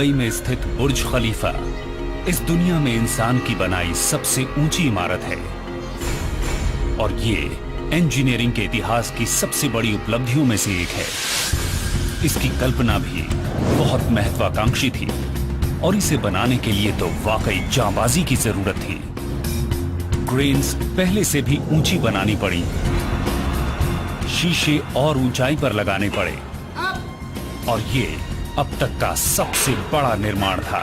Dubai में स्थित बुर्ज खलीफा इस दुनिया में इंसान की बनाई सबसे ऊंची इमारत है और ये इंजीनियरिंग के इतिहास की सबसे बड़ी उपलब्धियों में से एक है। इसकी कल्पना भी बहुत महत्वाकांक्षी थी और इसे बनाने के लिए तो वाकई जांबाजी की जरूरत थी। क्रेन्स पहले से भी ऊंची बनानी पड़ी, शीशे और ऊंचाई पर लगाने पड़े और ये अब तक का सबसे बड़ा निर्माण था।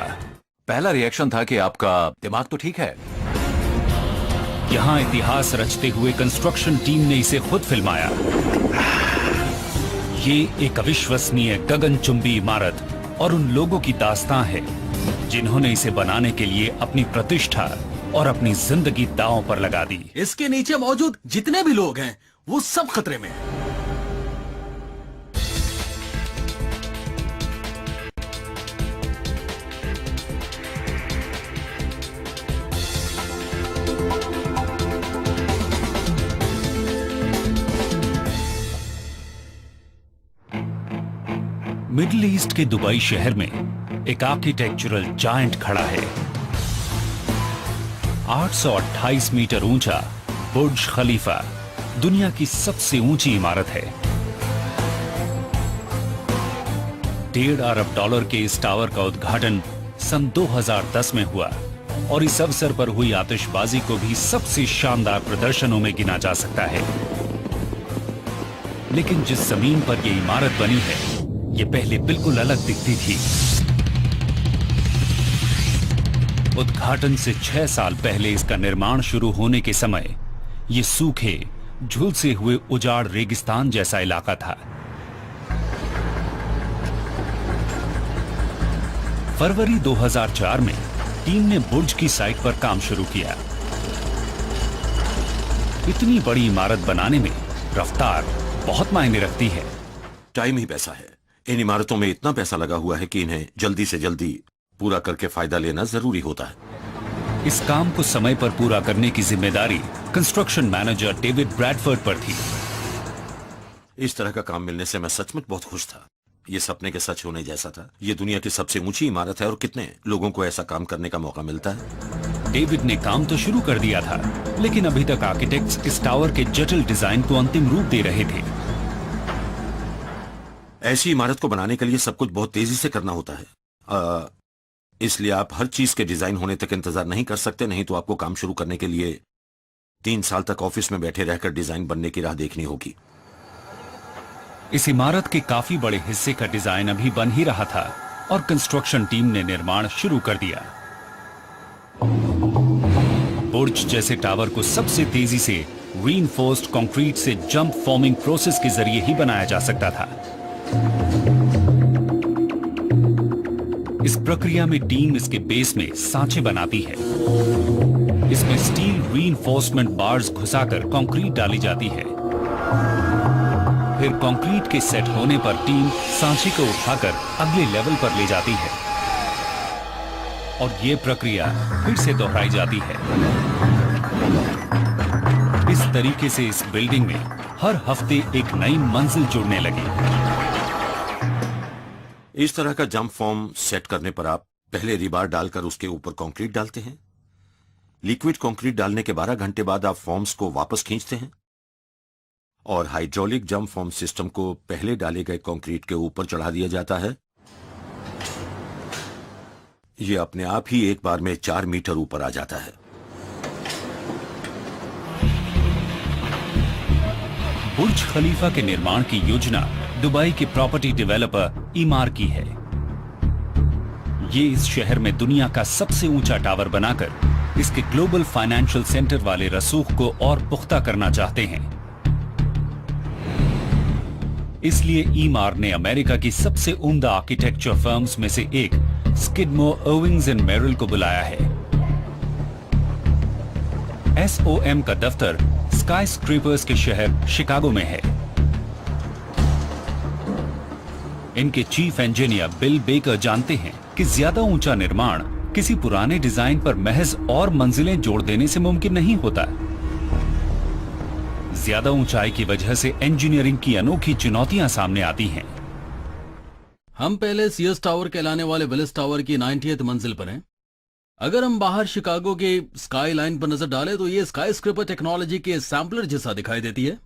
पहला रिएक्शन था कि आपका दिमाग तो ठीक है। यहां इतिहास रचते हुए कंस्ट्रक्शन टीम ने इसे खुद फिल्माया। ये एक अविश्वसनीय गगनचुंबी इमारत और उन लोगों की दास्तां है जिन्होंने इसे बनाने के लिए अपनी प्रतिष्ठा और अपनी जिंदगी दांव पर लगा दी। इसके नीचे मौजूद जितने भी लोग हैं वो सब खतरे में हैं। मिडिल ईस्ट के दुबई शहर में एक आर्किटेक्चरल जायंट खड़ा है। 828 मीटर ऊंचा बुर्ज खलीफा दुनिया की सबसे ऊंची इमारत है। $1.5 अरब के इस टावर का उद्घाटन सन 2010 में हुआ और इस अवसर पर हुई आतिशबाजी को भी सबसे शानदार प्रदर्शनों में गिना जा सकता है। लेकिन जिस जमीन पर यह इमारत बनी है ये पहले बिल्कुल अलग दिखती थी। उद्घाटन से 6 साल पहले इसका निर्माण शुरू होने के समय ये सूखे झुलसे हुए उजाड़ रेगिस्तान जैसा इलाका था। फरवरी 2004 में टीम ने बुर्ज की साइट पर काम शुरू किया। इतनी बड़ी इमारत बनाने में रफ्तार बहुत मायने रखती है। टाइम ही पैसा है। इन इमारतों में इतना पैसा लगा हुआ है कि इन्हें जल्दी से जल्दी पूरा करके फायदा लेना जरूरी होता है। इस काम को समय पर पूरा करने की जिम्मेदारी कंस्ट्रक्शन मैनेजर डेविड ब्रैडफोर्ड पर थी। इस तरह का काम मिलने से मैं सचमुच बहुत खुश था। ये सपने के सच होने जैसा था। ये दुनिया की सबसे ऊंची इमारत है और कितने लोगों को ऐसा काम करने का मौका मिलता है। डेविड ने काम तो शुरू कर दिया था, लेकिन अभी तक आर्किटेक्ट्स इस टावर के जटिल डिजाइन को अंतिम रूप दे रहे थे। ऐसी इमारत को बनाने के लिए सब कुछ बहुत तेजी से करना होता है, इसलिए आप हर चीज के डिजाइन होने तक इंतजार नहीं कर सकते, नहीं तो आपको काम शुरू करने के लिए 3 साल तक ऑफिस में बैठे रहकर डिजाइन बनने की राह देखनी होगी। इस इमारत के काफी बड़े हिस्से का डिजाइन अभी बन ही रहा था और कंस्ट्रक्शन टीम ने निर्माण शुरू कर दिया। बुर्ज जैसे टावर को सबसे तेजी से रीइंफोर्स्ड कंक्रीट से जंप फॉर्मिंग प्रोसेस के जरिए ही बनाया जा सकता था। इस प्रक्रिया में टीम इसके बेस में सांचे बनाती है। इसमें स्टील रीइंफोर्समेंट बार्स घुसाकर कंक्रीट डाली जाती है। फिर कंक्रीट के सेट होने पर टीम सांचे को उठाकर अगले लेवल पर ले जाती है और यह प्रक्रिया फिर से दोहराई जाती है। इस तरीके से इस बिल्डिंग में हर हफ्ते एक नई मंजिल जुड़ने लगी। इस तरह का जंप फॉर्म सेट करने पर आप पहले रिबार डालकर उसके ऊपर कंक्रीट डालते हैं। लिक्विड कंक्रीट डालने के 12 घंटे बाद आप फॉर्म्स को वापस खींचते हैं और हाइड्रोलिक जंप फॉर्म सिस्टम को पहले डाले गए कंक्रीट के ऊपर चढ़ा दिया जाता है। यह अपने आप ही एक बार में 4 मीटर ऊपर आ जाता है। बुर्ज खलीफा के निर्माण की योजना दुबई के प्रॉपर्टी डेवलपर ईमार की है। ये इस शहर में दुनिया का सबसे ऊंचा टावर बनाकर इसके ग्लोबल फाइनेंशियल सेंटर वाले रसूख को और पुख्ता करना चाहते हैं। इसलिए ईमार ने अमेरिका की सबसे उम्दा आर्किटेक्चर फर्म्स में से एक स्किडमोर, इर्विंग एंड मेरिल को बुलाया है। SOM का दफ्तर स्काईस्क्रेपर्स के शहर शिकागो में है। इनके चीफ इंजीनियर बिल बेकर जानते हैं कि ज्यादा ऊंचा निर्माण किसी पुराने डिजाइन पर महज और मंजिलें जोड़ देने से मुमकिन नहीं होता। ज्यादा ऊंचाई की वजह से इंजीनियरिंग की अनोखी चुनौतियां सामने आती हैं। हम पहले सीएस टावर कहलाने वाले विलिस टावर की 90th मंजिल पर हैं। अगर हम बाहर शिकागो के स्काई लाइन पर नजर डालें तो ये स्काई स्क्रेपर टेक्नोलॉजी के सैम्पलर जैसा दिखाई देती है।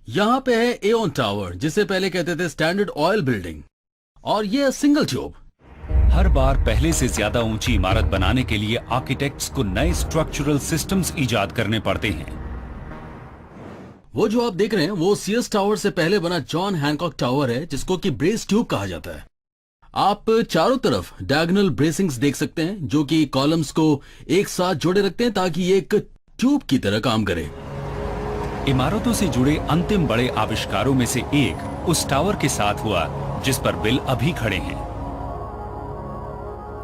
यहां पे है एओन टावर, जिसे पहले कहते थे स्टैंडर्ड ऑयल बिल्डिंग, और ये सिंगल ट्यूब। हर बार पहले से ज्यादा ऊंची इमारत बनाने के लिए आर्किटेक्ट्स को नए स्ट्रक्चरल सिस्टम्स इजाद करने पड़ते हैं। वो जो आप देख रहे हैं वो सीएस टावर से पहले बना जॉन हैनकॉक टावर है, जिसको कि ब्रेस ट्यूब कहा जाता है। आप चारों तरफ डायगोनल ब्रेसिंग्स देख सकते हैं, जो कि कॉलम्स को एक साथ जोड़े रखते हैं ताकि ये एक ट्यूब की तरह काम करे। इमारतों से जुड़े अंतिम बड़े आविष्कारों में से एक उस टावर के साथ हुआ जिस पर बिल अभी खड़े हैं।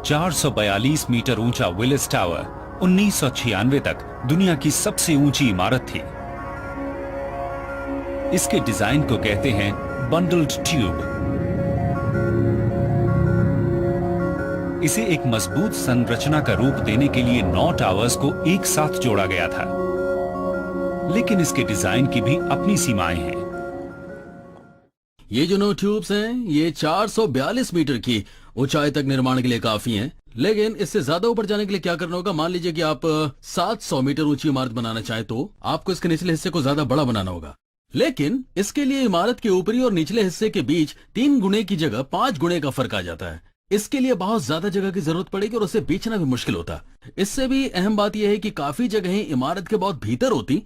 442 मीटर ऊंचा विलिस टावर 1996 तक दुनिया की सबसे ऊंची इमारत थी। इसके डिजाइन को कहते हैं बंडल्ड ट्यूब। इसे एक मजबूत संरचना का रूप देने के लिए 9 टावर्स को एक साथ जोड़ा गया था, लेकिन इसके डिजाइन की भी अपनी सीमाएं हैं। ये जो 9 ट्यूब्स हैं ये 442 मीटर की ऊंचाई तक निर्माण के लिए काफी हैं, लेकिन इससे ज्यादा ऊपर जाने के लिए क्या करना होगा। मान लीजिए कि आप 700 मीटर ऊंची इमारत बनाना चाहें तो आपको इसके निचले हिस्से को ज्यादा बड़ा बनाना होगा, लेकिन इसके लिए इमारत के ऊपरी और निचले हिस्से के बीच 3 गुणे की जगह 5 गुणे का फर्क आ जाता है। इसके लिए बहुत ज्यादा जगह की जरूरत पड़ेगी और उसे बेचना भी मुश्किल होता। इससे भी अहम बात यह है कि काफी जगहें इमारत के बहुत भीतर होती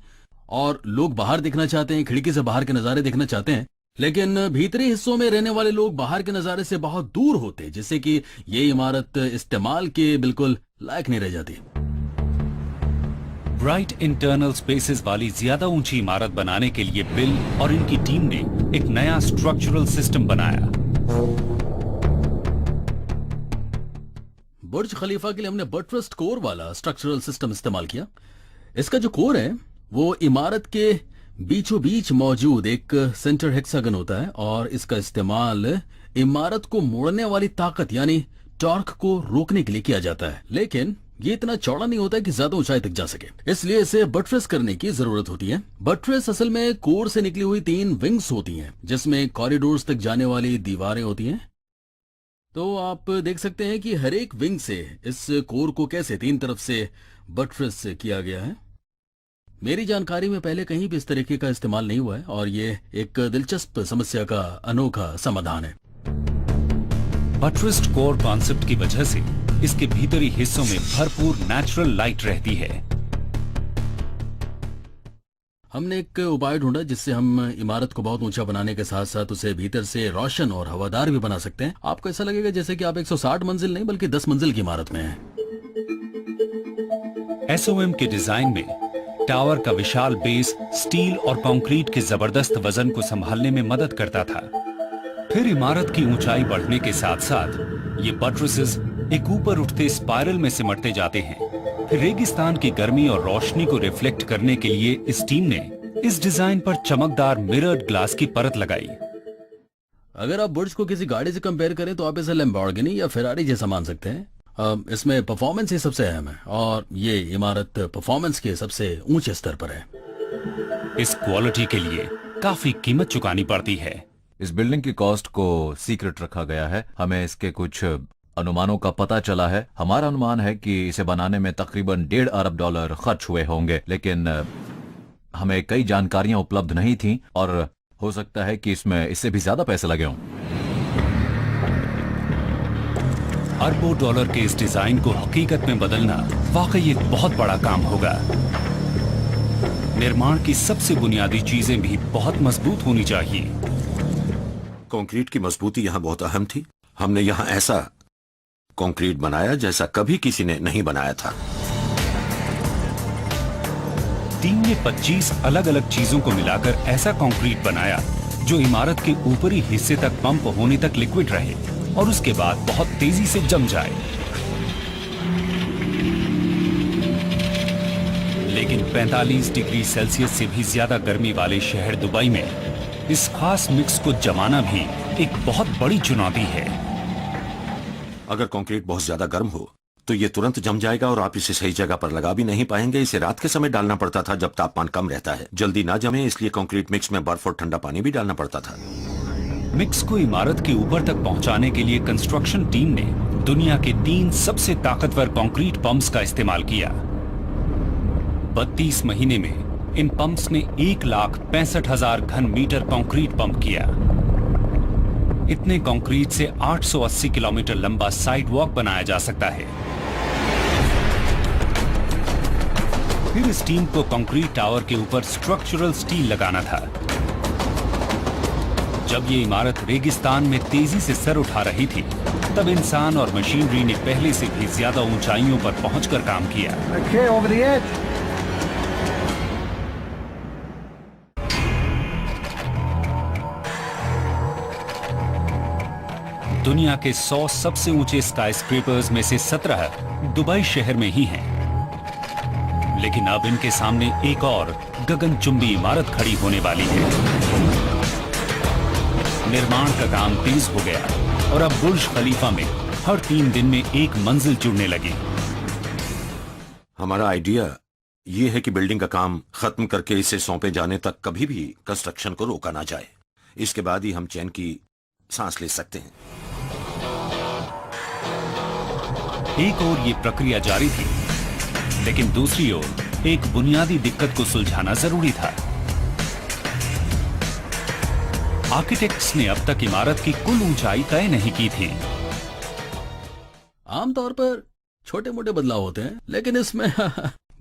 और लोग बाहर देखना चाहते हैं, खिड़की से बाहर के नजारे देखना चाहते हैं, लेकिन भीतरी हिस्सों में रहने वाले लोग बाहर के नजारे से बहुत दूर होते, जिससे कि ये इमारत इस्तेमाल के बिल्कुल लायक नहीं रह जाती। ब्राइट इंटरनल स्पेसेस वाली ज्यादा ऊंची इमारत बनाने के लिए बिल और इनकी टीम ने एक नया स्ट्रक्चरल सिस्टम बनाया। बुर्ज खलीफा के लिए हमने बटरेस्ड कोर वाला स्ट्रक्चरल सिस्टम इस्तेमाल किया। इसका जो कोर है वो इमारत के बीचों बीच मौजूद एक सेंटर हेक्सागन होता है और इसका इस्तेमाल इमारत को मोड़ने वाली ताकत यानी टॉर्क को रोकने के लिए किया जाता है, लेकिन ये इतना चौड़ा नहीं होता है कि ज्यादा ऊंचाई तक जा सके, इसलिए इसे बटरेस करने की जरूरत होती है। बटरेस असल में कोर से निकली हुई 3 विंग्स होती हैं, जिसमें कॉरिडोर्स तक जाने वाली दीवारें होती हैं। तो आप देख सकते हैं कि हर एक विंग से इस कोर को कैसे 3 तरफ से बटरेस किया गया है। मेरी जानकारी में पहले कहीं भी इस तरीके का इस्तेमाल नहीं हुआ है और ये एक दिलचस्प समस्या का अनोखा समाधान है। बटरेस्ड कोर कॉन्सेप्ट की वजह से इसके भीतरी हिस्सों में भरपूर नेचुरल लाइट रहती है। हमने एक उपाय ढूंढा जिससे हम इमारत को बहुत ऊंचा बनाने के साथ साथ उसे भीतर से रोशन और हवादार भी बना सकते हैं। आपको ऐसा लगेगा जैसे कि आप 160 मंजिल नहीं बल्कि 10 मंजिल की इमारत में हैं। एसओएम के डिजाइन में टावर का विशाल बेस स्टील और कंक्रीट के जबरदस्त वजन को संभालने में मदद करता था। फिर इमारत की ऊंचाई बढ़ने के साथ साथ ये बटरेसेस एक ऊपर उठते स्पाइरल में सिमटते जाते हैं। फिर रेगिस्तान की गर्मी और रोशनी को रिफ्लेक्ट करने के लिए इस टीम ने इस डिजाइन पर चमकदार मिरर्ड ग्लास की परत लगाई। अगर आप बुर्ज को किसी गाड़ी से कंपेयर करें तो आप इसे लैम्बोर्गिनी या फेरारी जैसा मान सकते हैं। इसमें परफॉर्मेंस ही सबसे अहम है और ये इमारत परफॉर्मेंस के सबसे ऊंचे स्तर पर है। इस क्वालिटी के लिए काफी कीमत चुकानी पड़ती है। इस बिल्डिंग की कॉस्ट को सीक्रेट रखा गया है। हमें इसके कुछ अनुमानों का पता चला है। हमारा अनुमान है कि इसे बनाने में तकरीबन $1.5 अरब खर्च हुए होंगे, लेकिन हमें कई जानकारियां उपलब्ध नहीं थीं और हो सकता है कि इसमें इससे भी ज्यादा पैसे लगे हों। अरबों डॉलर के इस डिजाइन को हकीकत में बदलना वाकई एक बहुत बड़ा काम होगा। निर्माण की सबसे बुनियादी चीजें भी बहुत मजबूत होनी चाहिए। कंक्रीट की मजबूती यहां बहुत अहम थी। हमने यहां ऐसा कंक्रीट बनाया जैसा कभी किसी ने नहीं बनाया था। टीम ने 25 अलग अलग चीजों को मिलाकर ऐसा कंक्रीट बनाया जो इमारत के ऊपरी हिस्से तक पंप होने तक लिक्विड रहे और उसके बाद बहुत तेजी से जम जाए। लेकिन 45 डिग्री सेल्सियस से भी ज्यादा गर्मी वाले शहर दुबई में इस खास मिक्स को जमाना भी एक बहुत बड़ी चुनौती है। अगर कंक्रीट बहुत ज्यादा गर्म हो तो ये तुरंत जम जाएगा और आप इसे सही जगह पर लगा भी नहीं पाएंगे। इसे रात के समय डालना पड़ता था जब तापमान कम रहता है, जल्दी ना जमे, इसलिए कंक्रीट मिक्स में बर्फ और ठंडा पानी भी डालना पड़ता था। मिक्स को इमारत के ऊपर तक पहुंचाने के लिए कंस्ट्रक्शन टीम ने दुनिया के 3 सबसे ताकतवर कंक्रीट पंप्स का इस्तेमाल किया। 32 महीने में इन पंप्स ने 1,65,000 घन मीटर कंक्रीट पंप किया। इतने कंक्रीट से 880 किलोमीटर लंबा साइड वॉक बनाया जा सकता है। फिर इस टीम को कंक्रीट टावर के ऊपर स्ट्रक्चरल स्टील लगाना था। जब ये इमारत रेगिस्तान में तेजी से सर उठा रही थी, तब इंसान और मशीनरी ने पहले से भी ज्यादा ऊंचाइयों पर पहुंचकर काम किया। Okay, over the edge. दुनिया के 100 सबसे ऊंचे स्काईस्क्रेपर्स में से 17 दुबई शहर में ही हैं। लेकिन अब इनके सामने एक और गगनचुंबी इमारत खड़ी होने वाली है। निर्माण का काम तेज हो गया और अब बुर्ज खलीफा में हर 3 दिन में एक मंजिल जुड़ने लगी। हमारा आइडिया ये है कि बिल्डिंग का काम खत्म करके इसे सौंपे जाने तक कभी भी कंस्ट्रक्शन को रोका ना जाए। इसके बाद ही हम चैन की सांस ले सकते हैं। एक ओर ये प्रक्रिया जारी थी, लेकिन दूसरी ओर एक बुनियादी दिक्कत को सुलझाना जरूरी था। आर्किटेक्ट्स ने अब तक इमारत की कुल ऊंचाई तय नहीं की थी। आमतौर पर छोटे मोटे बदलाव होते हैं, लेकिन इसमें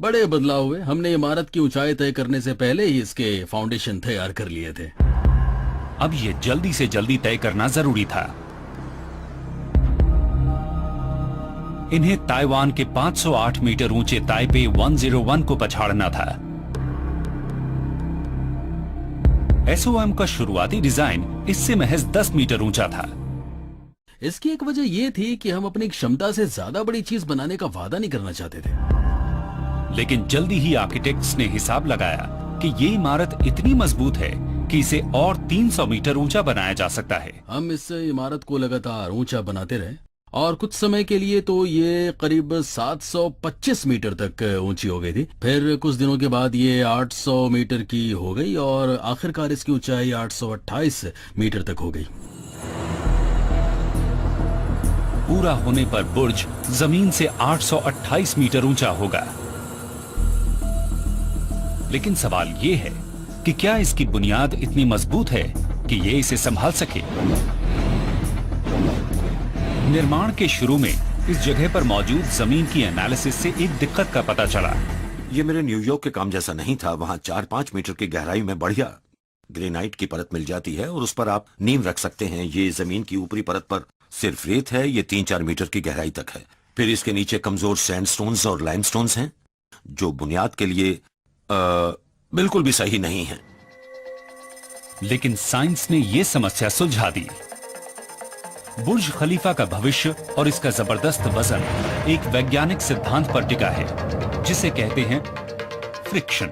बड़े बदलाव हुए। हमने इमारत की ऊंचाई तय करने से पहले ही इसके फाउंडेशन तैयार कर लिए थे। अब ये जल्दी से जल्दी तय करना जरूरी था। इन्हें ताइवान के 508 मीटर ऊंचे ताइपे 101 को पछाड़ना था। एसओएम का शुरुआती डिजाइन इससे महज 10 मीटर ऊंचा था। इसकी एक वजह यह थी कि हम अपनी क्षमता से ज्यादा बड़ी चीज बनाने का वादा नहीं करना चाहते थे। लेकिन जल्दी ही आर्किटेक्ट्स ने हिसाब लगाया कि ये इमारत इतनी मजबूत है कि इसे और 300 मीटर ऊंचा बनाया जा सकता है। हम इस इमारत को लगातार ऊंचा बनाते रहे और कुछ समय के लिए तो ये करीब 725 मीटर तक ऊंची हो गई थी। फिर कुछ दिनों के बाद ये 800 मीटर की हो गई और आखिरकार इसकी ऊंचाई 828 मीटर तक हो गई। पूरा होने पर बुर्ज जमीन से 828 मीटर ऊंचा होगा। लेकिन सवाल ये है कि क्या इसकी बुनियाद इतनी मजबूत है कि ये इसे संभाल सके? निर्माण के शुरू में इस जगह पर मौजूद जमीन की एनालिसिस से एक दिक्कत का पता चला। ये मेरे न्यूयॉर्क के काम जैसा नहीं था। वहां 4-5 मीटर की गहराई में बढ़िया ग्रेनाइट की परत मिल जाती है और उस पर आप नींव रख सकते हैं। ये जमीन की ऊपरी परत पर सिर्फ रेत है। ये 3-4 मीटर की गहराई तक है। फिर इसके नीचे कमजोर सैंडस्टोन्स और लाइमस्टोन्स हैं, जो बुनियाद के लिए बिल्कुल भी सही नहीं है। लेकिन साइंस ने यह समस्या सुलझा दी। बुर्ज खलीफा का भविष्य और इसका जबरदस्त वजन एक वैज्ञानिक सिद्धांत पर टिका है, जिसे कहते हैं फ्रिक्शन।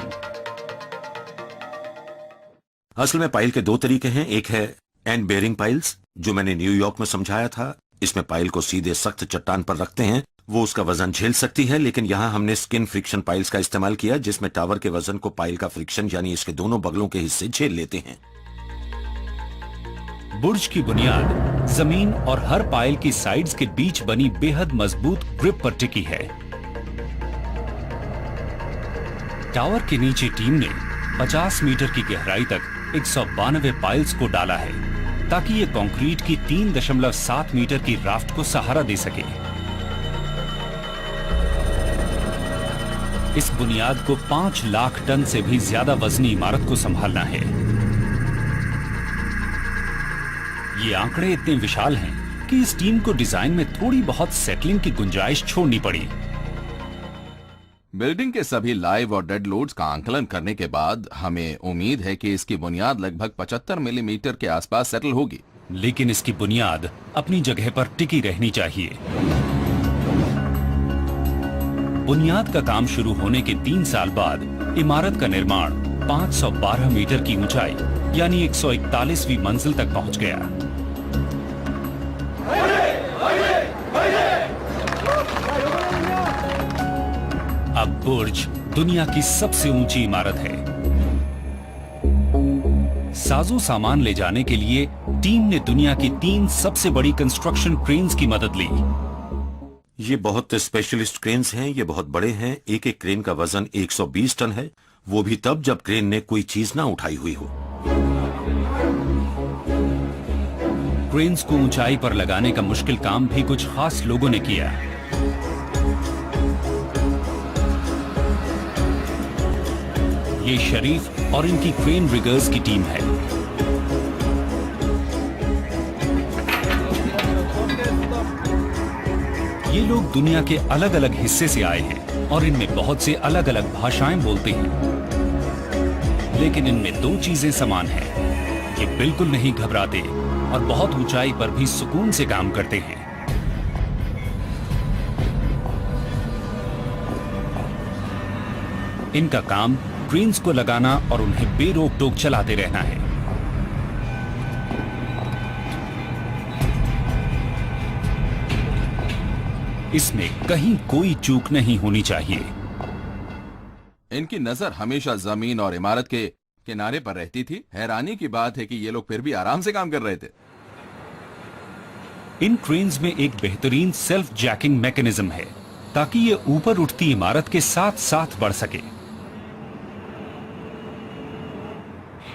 असल में पाइल के 2 तरीके हैं। एक है एंड बेयरिंग पाइल्स, जो मैंने न्यूयॉर्क में समझाया था। इसमें पाइल को सीधे सख्त चट्टान पर रखते हैं, वो उसका वजन झेल सकती है। लेकिन यहां हमने स्किन फ्रिक्शन पाइल्स का इस्तेमाल किया, जिसमें टावर के वजन को पाइल का फ्रिक्शन यानी इसके दोनों बगलों के हिस्से झेल लेते हैं। बुर्ज की बुनियाद जमीन और हर पाइल की साइड्स के बीच बनी बेहद मजबूत ग्रिप पर टिकी है। टावर के नीचे टीम ने 50 मीटर की गहराई तक 192 पाइल्स को डाला है, ताकि ये कंक्रीट की 3.7 मीटर की राफ्ट को सहारा दे सके। इस बुनियाद को 5 लाख टन से भी ज्यादा वजनी इमारत को संभालना है। ये आंकड़े इतने विशाल हैं कि इस टीम को डिजाइन में थोड़ी बहुत सेटलिंग की गुंजाइश छोड़नी पड़ी। बिल्डिंग के सभी लाइव और डेड लोड्स का आंकलन करने के बाद हमें उम्मीद है कि इसकी बुनियाद लगभग 75 मिलीमीटर के आसपास सेटल होगी। लेकिन इसकी बुनियाद अपनी जगह पर टिकी रहनी चाहिए। बुनियाद का काम शुरू होने के 3 साल बाद इमारत का निर्माण 512 मीटर की ऊंचाई यानी 141वीं मंजिल तक पहुंच गया। अब बुर्ज दुनिया की सबसे ऊंची इमारत है। साजो सामान ले जाने के लिए टीम ने दुनिया की 3 सबसे बड़ी कंस्ट्रक्शन क्रेन्स की मदद ली। ये बहुत स्पेशलिस्ट क्रेन्स हैं, ये बहुत बड़े हैं। एक एक क्रेन का वजन 120 टन है, वो भी तब जब क्रेन ने कोई चीज ना उठाई हुई हो। क्रेन्स को ऊंचाई पर लगाने का मुश्किल काम भी कुछ खास लोगों ने किया। ये शरीफ और इनकी क्रेन रिगर्स की टीम है। ये लोग दुनिया के अलग अलग हिस्से से आए हैं और इनमें बहुत से अलग अलग भाषाएं बोलते हैं, लेकिन इनमें 2 चीजें समान हैं। ये बिल्कुल नहीं घबराते और बहुत ऊंचाई पर भी सुकून से काम करते हैं। इनका काम क्रेन्स को लगाना और उन्हें बेरोक टोक चलाते रहना है। इसमें कहीं कोई चूक नहीं होनी चाहिए। इनकी नजर हमेशा जमीन और इमारत के किनारे पर रहती थी। हैरानी की बात है कि ये लोग फिर भी आराम से काम कर रहे थे। इन क्रेन्स में एक बेहतरीन सेल्फ जैकिंग मैकेनिज्म है ताकि ये ऊपर उठती इमारत के साथ साथ बढ़ सके।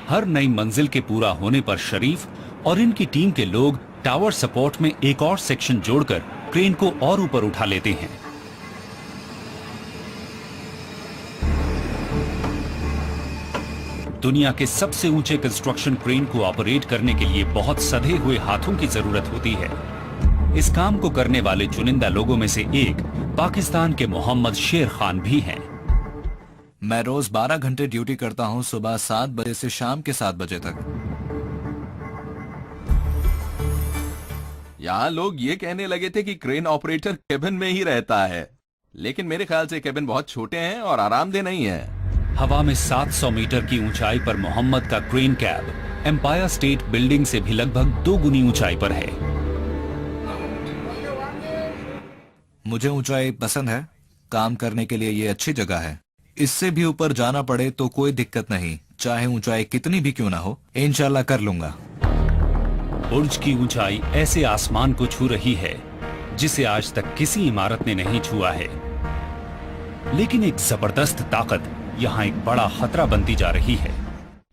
हर नई मंजिल के पूरा होने पर शरीफ और इनकी टीम के लोग टावर सपोर्ट में एक और सेक्शन जोड़कर क्रेन को और ऊपर उठा लेते हैं। दुनिया के सबसे ऊंचे कंस्ट्रक्शन क्रेन को ऑपरेट करने के लिए बहुत सधे हुए हाथों की जरूरत होती है। इस काम को करने वाले चुनिंदा लोगों में से एक पाकिस्तान के मोहम्मद शेर खान भी हैं। मैं रोज 12 घंटे ड्यूटी करता हूँ, सुबह 7 बजे से शाम के 7 बजे तक। यहाँ लोग ये कहने लगे थे कि क्रेन ऑपरेटर केबिन में ही रहता है, लेकिन मेरे ख्याल से केबिन बहुत छोटे हैं और आरामदेह नहीं है। हवा में 700 मीटर की ऊंचाई पर मोहम्मद का crane cab Empire State Building से भी लगभग 2 गुनी ऊंचाई पर है। मुझे ऊंचाई पसंद है, काम करने के लिए ये अच्छी जगह है। इससे भी ऊपर जाना पड़े तो कोई दिक्कत नहीं, चाहे ऊंचाई कितनी भी क्यों ना हो, इंशाल्लाह कर लूंगा। बुर्ज की ऊंचाई ऐसे आसमान को छू रही है जिसे आज तक किसी इमारत ने नहीं छुआ है। लेकिन एक जबरदस्त ताकत यहाँ एक बड़ा खतरा बनती जा रही है।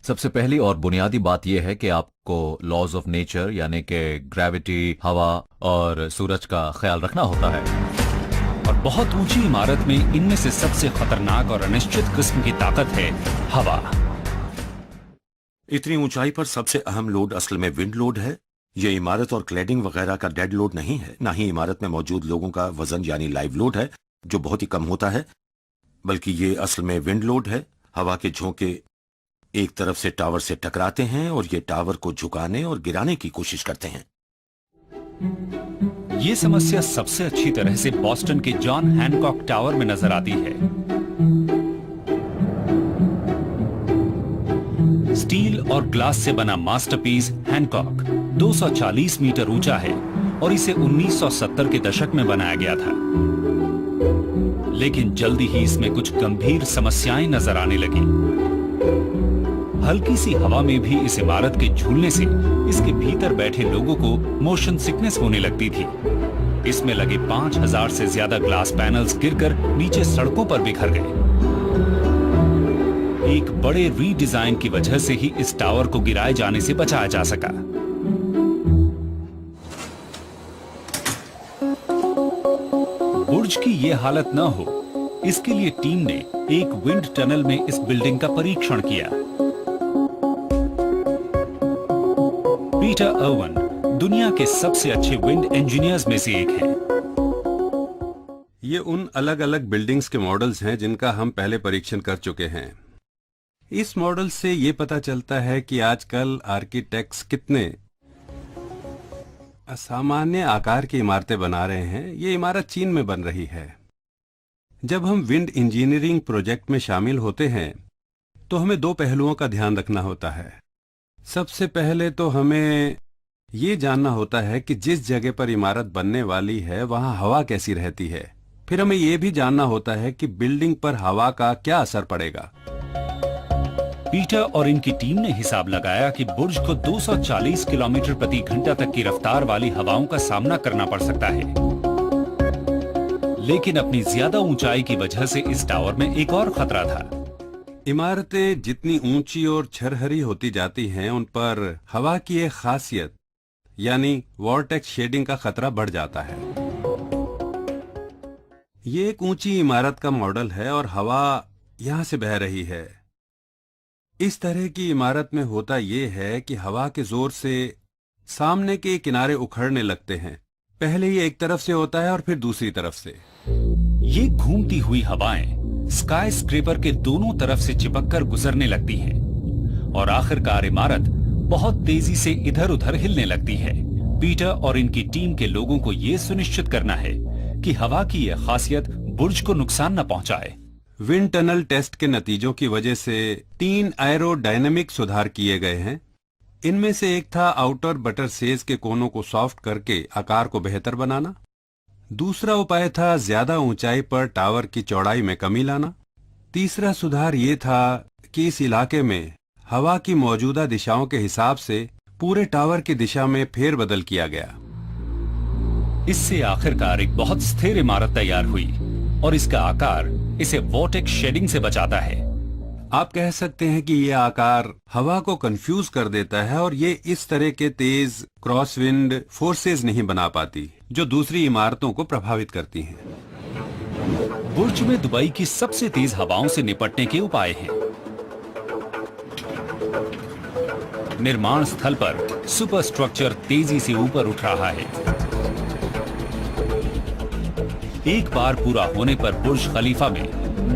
सबसे पहली और बुनियादी बात यह है कि आपको लॉज ऑफ नेचर यानी कि ग्रेविटी, हवा और सूरज का ख्याल रखना होता है। और बहुत ऊंची इमारत में इनमें से सबसे खतरनाक और अनिश्चित किस्म की ताकत है हवा। इतनी ऊंचाई पर सबसे अहम लोड असल में विंड लोड है। यह इमारत और क्लैडिंग वगैरह का डेड लोड नहीं है, ना ही इमारत में मौजूद लोगों का वजन यानी लाइव लोड है जो बहुत ही कम होता है, बल्कि ये असल में विंड लोड है। हवा के झोंके एक तरफ से टावर से टकराते हैं और ये टावर को झुकाने और गिराने की कोशिश करते हैं। ये समस्या सबसे अच्छी तरह से बॉस्टन के जॉन हैनकॉक टावर में नजर आती है। स्टील और ग्लास से बना मास्टरपीस हैनकॉक 240 मीटर ऊंचा है और इसे 1970 के दशक में बनाया गया था। लेकिन जल्दी ही इसमें कुछ गंभीर समस्याएं नजर आने लगी। हल्की सी हवा में भी इस इमारत के झूलने से इसके भीतर बैठे लोगों को मोशन सिकनेस होने लगती थी। इसमें लगे 5000 से ज्यादा ग्लास पैनल्स गिरकर नीचे सड़कों पर बिखर गए। एक बड़े रीडिजाइन की वजह से ही इस टावर को गिराए जाने से बचाया जा सका। बुर्ज की यह हालत न हो, इसके लिए टीम ने एक विंड टनल में इस बिल्डिंग का परीक्षण किया। पीटर अर्वन दुनिया के सबसे अच्छे विंड इंजीनियर्स में से एक हैं। ये उन अलग अलग बिल्डिंग्स के मॉडल्स हैं जिनका हम पहले परीक्षण कर चुके हैं। इस मॉडल से ये पता चलता है कि आजकल आर्किटेक्ट्स कितने असामान्य आकार की इमारतें बना रहे हैं। ये इमारत चीन में बन रही है। जब हम विंड इंजीनियरिंग प्रोजेक्ट में शामिल होते हैं तो हमें 2 पहलुओं का ध्यान रखना होता है। सबसे पहले तो हमें ये जानना होता है कि जिस जगह पर इमारत बनने वाली है वहां हवा कैसी रहती है। फिर हमें यह भी जानना होता है कि बिल्डिंग पर हवा का क्या असर पड़ेगा। पीटर और इनकी टीम ने हिसाब लगाया कि बुर्ज को 240 किलोमीटर प्रति घंटा तक की रफ्तार वाली हवाओं का सामना करना पड़ सकता है, लेकिन अपनी ज्यादा ऊंचाई की वजह से इस टावर में एक और खतरा था। इमारतें जितनी ऊंची और छरहरी होती जाती हैं, उन पर हवा की एक खासियत यानी वॉर्टेक्स शेडिंग का खतरा बढ़ जाता है। ये एक ऊंची इमारत का मॉडल है और हवा यहां से बह रही है। इस तरह की इमारत में होता यह है कि हवा के जोर से सामने के किनारे उखड़ने लगते हैं। पहले ये एक तरफ से होता है और फिर दूसरी तरफ से। ये घूमती हुई हवाएं स्काई स्क्रेपर के दोनों तरफ से चिपककर गुजरने लगती हैं और आखिरकार इमारत बहुत तेजी से इधर उधर हिलने लगती है। पीटर और इनकी टीम के लोगों को यह सुनिश्चित करना है कि हवा की यह खासियत बुर्ज को नुकसान न पहुंचाए। विंड टनल टेस्ट के नतीजों की वजह से 3 एरोडायनेमिक सुधार किए गए हैं। इनमें से एक था आउटर बटर सेज के कोनों को सॉफ्ट करके आकार को बेहतर बनाना। दूसरा उपाय था ज्यादा ऊंचाई पर टावर की चौड़ाई में कमी लाना। तीसरा सुधार ये था कि इस इलाके में हवा की मौजूदा दिशाओं के हिसाब से पूरे टावर की दिशा में फेरबदल किया गया। इससे आखिरकार एक बहुत स्थिर इमारत तैयार हुई और इसका आकार इसे वॉर्टेक्स शेडिंग से बचाता है। आप कह सकते हैं कि यह आकार हवा को कंफ्यूज कर देता है और ये इस तरह के तेज क्रॉसविंड फोर्सेस नहीं बना पाती जो दूसरी इमारतों को प्रभावित करती हैं। बुर्ज में दुबई की सबसे तेज हवाओं से निपटने के उपाय हैं। निर्माण स्थल पर सुपर स्ट्रक्चर तेजी से ऊपर उठ रहा है। एक बार पूरा होने पर बुर्ज खलीफा में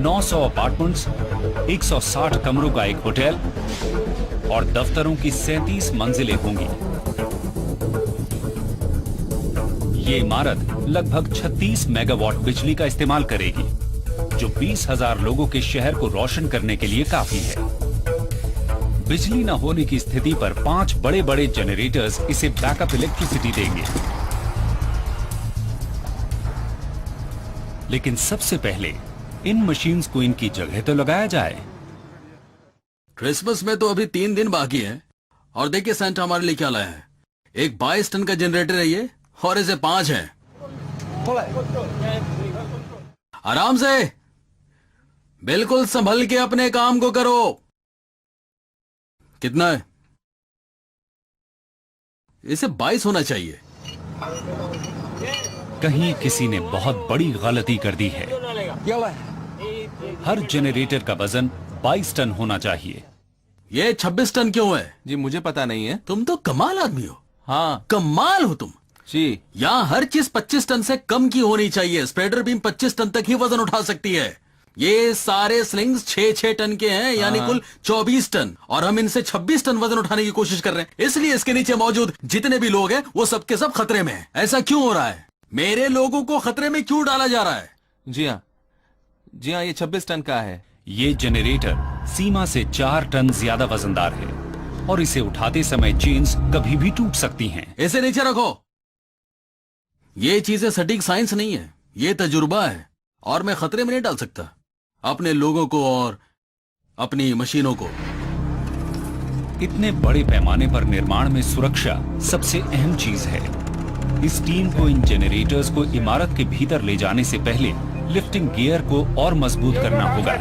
900 अपार्टमेंट्स, 160 कमरों का एक होटल और दफ्तरों की 37 मंजिलें होंगी। ये इमारत लगभग 36 मेगावाट बिजली का इस्तेमाल करेगी, जो 20,000 लोगों के शहर को रोशन करने के लिए काफी है। बिजली न होने की स्थिति पर 5 बड़े बड़े जनरेटर्स इसे बैकअप इलेक्ट्रिसिटी देंगे। लेकिन सबसे पहले इन मशीन्स को इनकी जगह तो लगाया जाए। क्रिसमस में तो अभी 3 दिन बाकी है और देखिए सेंटा हमारे लिए क्या लाया है। एक 22 टन का जनरेटर है ये और इसे 5 है। आराम से, बिल्कुल संभल के अपने काम को करो। कितना है? इसे 22 होना चाहिए। कहीं किसी ने बहुत बड़ी गलती कर दी है। हर जनरेटर का वजन 22 टन होना चाहिए। ये 26 टन क्यों है? जी मुझे पता नहीं है। तुम तो कमाल आदमी हो। हाँ कमाल हो तुम जी। यहाँ हर चीज 25 टन से कम की होनी चाहिए। स्प्रेडर बीम 25 टन तक ही वजन उठा सकती है। ये सारे स्लिंग्स 6-6 टन के हैं, यानी कुल 24 टन, और हम इनसे 26 टन वजन उठाने की कोशिश कर रहे हैं। इसलिए इसके नीचे मौजूद जितने भी लोग हैं वो सबके सब खतरे में हैं। ऐसा क्यों हो रहा है? मेरे लोगों को खतरे में क्यों डाला जा रहा है? जी हाँ, जी हाँ, ये 26 टन का है। ये जनरेटर सीमा से 4 टन ज्यादा वजनदार है और इसे उठाते समय चेन्स कभी भी टूट सकती हैं। इसे नीचे रखो। ये चीजें सटीक साइंस नहीं है, ये तजुर्बा है और मैं खतरे में नहीं डाल सकता अपने लोगों को और अपनी मशीनों को। इतने बड़े पैमाने पर निर्माण में सुरक्षा सबसे अहम चीज है। इस टीम को इन जनरेटर्स को इमारत के भीतर ले जाने से पहले लिफ्टिंग गियर को और मजबूत करना होगा।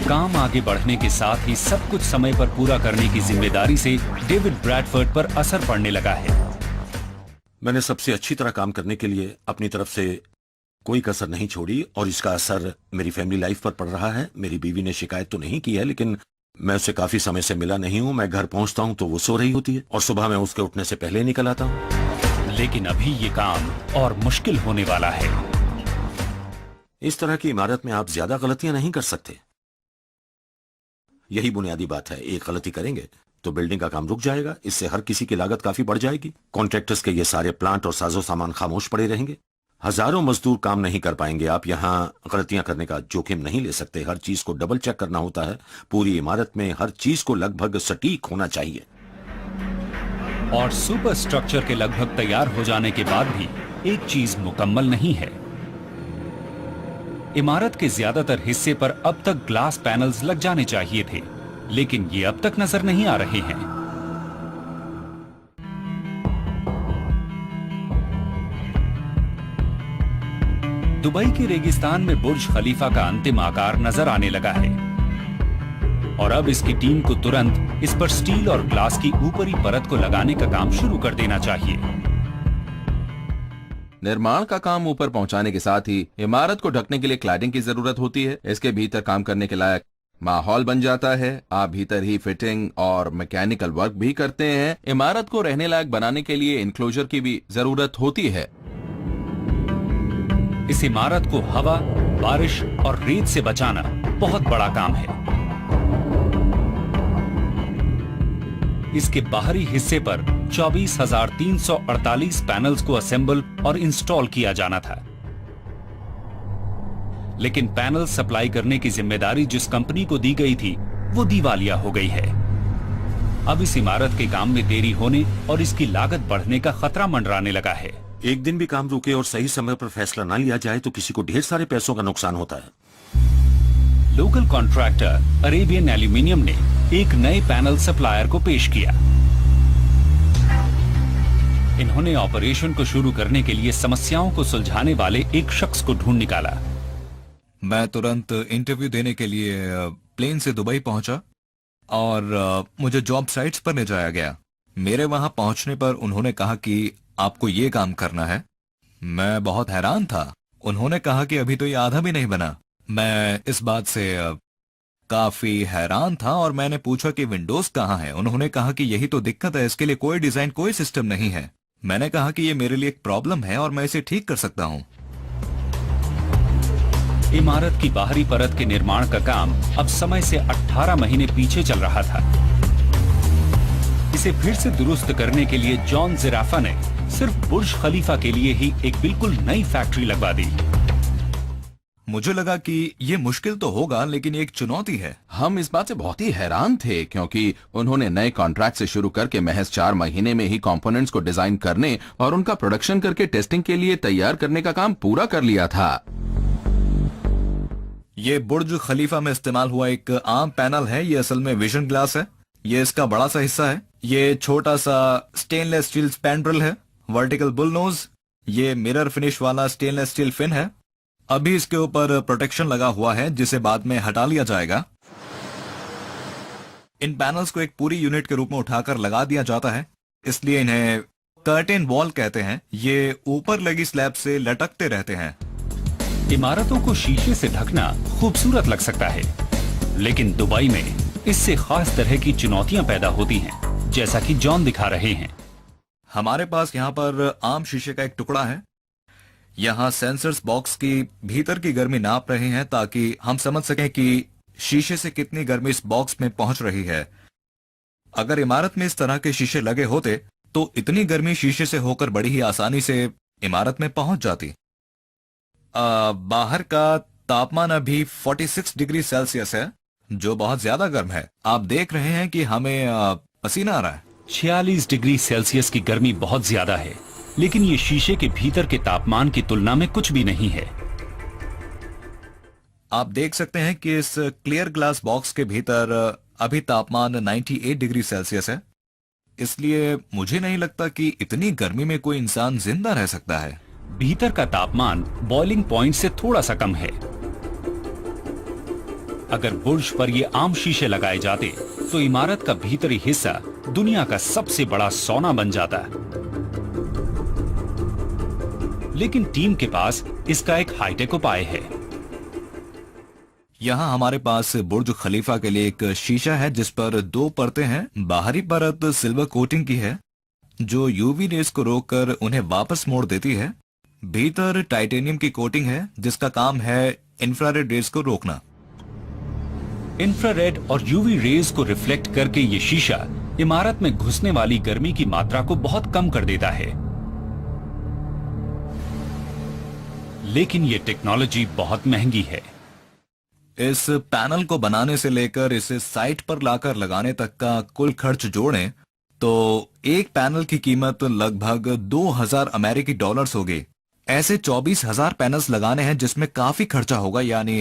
काम आगे बढ़ने के साथ ही सब कुछ समय पर पूरा करने की जिम्मेदारी से डेविड ब्रैडफोर्ड पर असर पड़ने लगा है। मैंने सबसे अच्छी तरह काम करने के लिए अपनी तरफ से कोई कसर नहीं छोड़ी और इसका असर मेरी फैमिली लाइफ पर पड़ रहा है। मेरी बीवी ने शिकायत तो नहीं की है, लेकिन मैं उससे काफी समय से मिला नहीं हूं। मैं घर पहुंचता हूं तो वो सो रही होती है और सुबह मैं उसके उठने से पहले निकल आता हूं। लेकिन अभी ये काम और मुश्किल होने वाला है। इस तरह की इमारत में आप ज्यादा गलतियां नहीं कर सकते। यही बुनियादी बात है। एक गलती करेंगे तो बिल्डिंग का काम रुक जाएगा। इससे हर किसी की लागत काफी बढ़ जाएगी। कॉन्ट्रैक्टर्स के ये सारे प्लांट और साजो सामान खामोश पड़े रहेंगे। हजारों मजदूर काम नहीं कर पाएंगे। आप यहाँ गलतियां करने का जोखिम नहीं ले सकते। हर चीज को डबल चेक करना होता है। पूरी इमारत में हर चीज को लगभग सटीक होना चाहिए। और सुपर स्ट्रक्चर के लगभग तैयार हो जाने के बाद भी एक चीज मुकम्मल नहीं है। इमारत के ज्यादातर हिस्से पर अब तक ग्लास पैनल्स लग जाने चाहिए थे, लेकिन ये अब तक नजर नहीं आ रहे हैं। दुबई के रेगिस्तान में बुर्ज खलीफा का अंतिम आकार नजर आने लगा है और अब इसकी टीम को तुरंत इस पर स्टील और ग्लास की ऊपरी परत को लगाने का काम शुरू कर देना चाहिए। निर्माण का काम ऊपर पहुंचाने के साथ ही इमारत को ढकने के लिए क्लैडिंग की जरूरत होती है। इसके भीतर काम करने के लायक माहौल बन जाता है। आप भीतर ही फिटिंग और मैकेनिकल वर्क भी करते हैं। इमारत को रहने लायक बनाने के लिए इनक्लोजर की भी जरूरत होती है। इस इमारत को हवा, बारिश और रेत से बचाना बहुत बड़ा काम है। इसके बाहरी हिस्से पर 24,348 पैनल्स को असेंबल और इंस्टॉल किया जाना था, लेकिन पैनल सप्लाई करने की जिम्मेदारी जिस कंपनी को दी गई थी वो दिवालिया हो गई है। अब इस इमारत के काम में देरी होने और इसकी लागत बढ़ने का खतरा मंडराने लगा है। एक दिन भी काम रुके और सही समय पर फैसला ना लिया जाए तो किसी को ढेर सारे पैसों का नुकसान होता है। लोकल कॉन्ट्रैक्टर अरेबियन एल्यूमिनियम ने एक नए पैनल सप्लायर को पेश किया। इन्होंने ऑपरेशन को शुरू करने के लिए समस्याओं को सुलझाने वाले एक शख्स को ढूंढ निकाला। मैं तुरंत इंटरव्यू देने के लिए प्लेन से दुबई पहुंचा और मुझे जॉब साइट्स पर ले जाया गया। मेरे वहां पहुंचने पर उन्होंने कहा कि आपको ये काम करना है। मैं बहुत हैरान था। उन्होंने कहा कि अभी तो ये आधा भी नहीं बना। मैं इस बात से काफी हैरान था और मैंने पूछा कि विंडोज कहाँ है। उन्होंने कहा कि यही तो दिक्कत है, इसके लिए कोई डिजाइन, कोई सिस्टम नहीं है। मैंने कहा कि ये मेरे लिए एक प्रॉब्लम है और मैं इसे ठीक कर सकता हूँ। इमारत की बाहरी परत के निर्माण का काम अब समय से 18 महीने पीछे चल रहा था। इसे फिर से दुरुस्त करने के लिए जॉन जिराफा ने सिर्फ बुर्ज खलीफा के लिए ही एक बिल्कुल नई फैक्ट्री लगवा दी। मुझे लगा कि ये मुश्किल तो होगा, लेकिन ये एक चुनौती है। हम इस बात से बहुत ही हैरान थे क्योंकि उन्होंने नए कॉन्ट्रैक्ट से शुरू करके महज 4 महीने में ही कंपोनेंट्स को डिजाइन करने और उनका प्रोडक्शन करके टेस्टिंग के लिए तैयार करने का काम पूरा कर लिया था। ये बुर्ज खलीफा में इस्तेमाल हुआ एक आम पैनल है। ये असल में विजन ग्लास है। ये इसका बड़ा सा हिस्सा है। ये छोटा सा स्टेनलेस स्टील स्पैंड्रेल है, वर्टिकल बुल नोज। ये मिरर फिनिश वाला स्टेनलेस स्टील फिन है। अभी इसके ऊपर प्रोटेक्शन लगा हुआ है जिसे बाद में हटा लिया जाएगा। इन पैनल्स को एक पूरी यूनिट के रूप में उठाकर लगा दिया जाता है, इसलिए इन्हें कर्टेन वॉल कहते हैं। ये ऊपर लगी स्लैब से लटकते रहते हैं। इमारतों को शीशे से ढकना खूबसूरत लग सकता है, लेकिन दुबई में इससे खास तरह की चुनौतियां पैदा होती हैं, जैसा कि जॉन दिखा रहे हैं। हमारे पास यहाँ पर आम शीशे का एक टुकड़ा है। यहाँ सेंसर्स बॉक्स की भीतर की गर्मी नाप रहे हैं ताकि हम समझ सकें कि शीशे से कितनी गर्मी इस बॉक्स में पहुंच रही है। अगर इमारत में इस तरह के शीशे लगे होते तो इतनी गर्मी शीशे से होकर बड़ी ही आसानी से इमारत में पहुंच जाती। बाहर का तापमान अभी 46 डिग्री सेल्सियस है, जो बहुत ज्यादा गर्म है। आप देख रहे हैं कि हमें पसीना आ रहा है। 46 डिग्री सेल्सियस की गर्मी बहुत ज्यादा है, लेकिन ये शीशे के भीतर के तापमान की तुलना में कुछ भी नहीं है। आप देख सकते हैं कि इस क्लियर ग्लास बॉक्स के भीतर अभी तापमान 98 डिग्री सेल्सियस है। इसलिए मुझे नहीं लगता कि इतनी गर्मी में कोई इंसान जिंदा रह सकता है। भीतर का तापमान बॉइलिंग पॉइंट से थोड़ा सा कम है। अगर बुर्ज पर ये आम शीशे लगाए जाते तो इमारत का भीतरी हिस्सा दुनिया का सबसे बड़ा सौना बन जाता। लेकिन टीम के पास इसका एक हाईटेक उपाय है। यहाँ हमारे पास बुर्ज खलीफा के लिए एक शीशा है जिस पर 2 परतें हैं। बाहरी परत सिल्वर कोटिंग की है जो यूवी रेस को रोककर उन्हें वापस मोड़ देती है। भीतर टाइटेनियम की कोटिंग है जिसका काम है इंफ्रारेड रेस को रोकना। इंफ्रारेड और यूवी रेज को रिफ्लेक्ट करके ये शीशा इमारत में घुसने वाली गर्मी की मात्रा को बहुत कम कर देता है। लेकिन ये टेक्नोलॉजी बहुत महंगी है। इस पैनल को बनाने से लेकर इसे साइट पर लाकर लगाने तक का कुल खर्च जोड़ें तो एक पैनल की कीमत लगभग 2000 अमेरिकी डॉलर्स होगी। ऐसे 24,000 पैनल्स लगाने हैं जिसमें काफी खर्चा होगा, यानी